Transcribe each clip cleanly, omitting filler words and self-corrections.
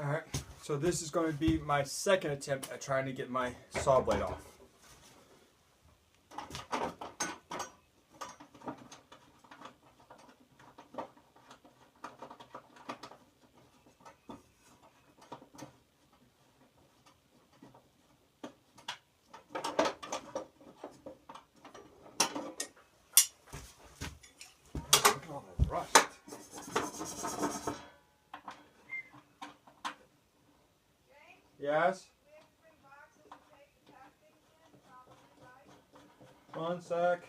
Alright, so this is going to be my second attempt at trying to get my saw blade off. Look at all that rust. Yes? 1 sec.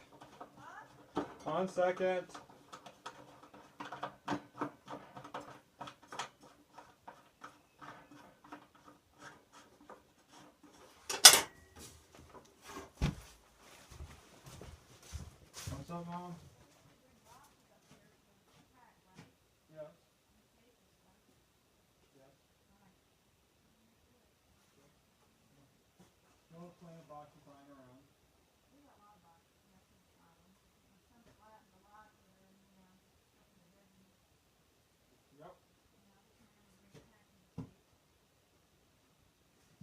1 second. What's up, Mom? Yes. Yes. No plant boxes lying around. Yep.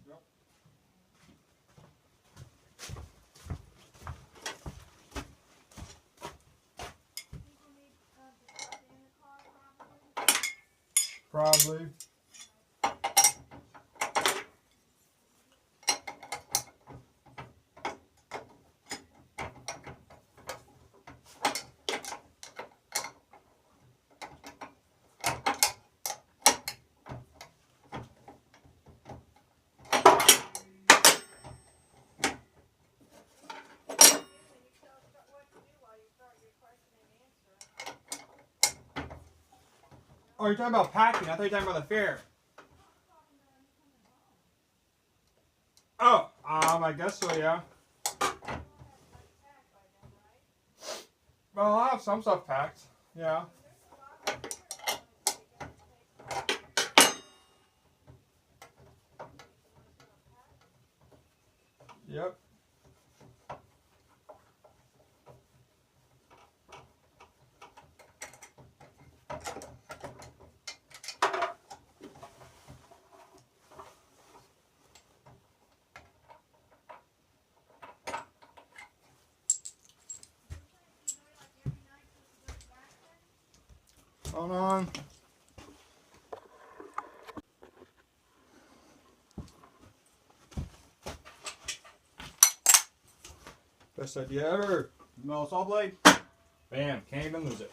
Yep. Probably. Oh, you're talking about packing. I thought you were talking about the fair. Oh, I guess so, yeah. Well, I'll have some stuff packed. Yeah. Yep. Hold on. Best idea ever. Metal saw blade. Bam. Can't even lose it.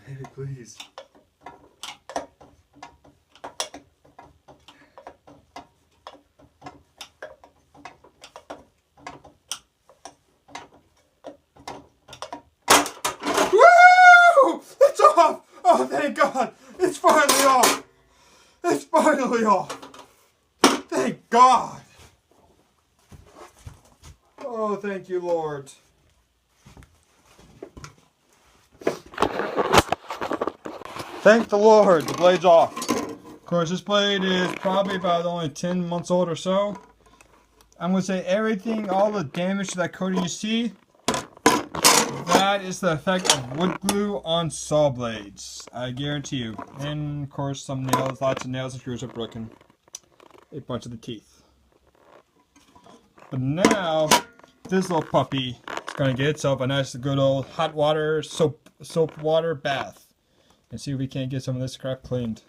Baby, please. Woo! Oh, thank God! It's finally off! It's finally off! Thank God! Oh, thank you, Lord. Thank the Lord, the blade's off. Of course, this blade is probably about only 10 months old or so. I'm going to say everything, all the damage to that coating you see, that is the effect of wood glue on saw blades. I guarantee you. And of course, some nails, lots of nails and screws are broken. A bunch of the teeth. But now, this little puppy is going to get itself a nice good old hot water, soap water bath. And see if we can't get some of this crap cleaned.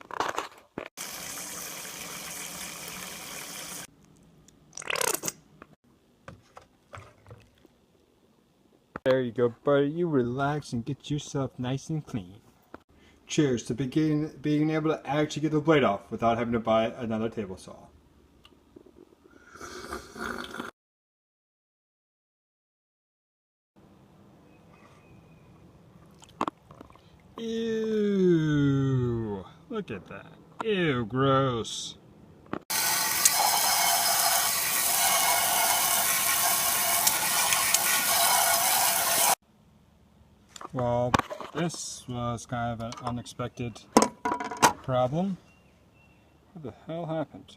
There you go, buddy. You relax and get yourself nice and clean. Cheers to being able to actually get the blade off without having to buy another table saw. Ew. Look at that. Ew, gross. Well, this was kind of an unexpected problem. What the hell happened?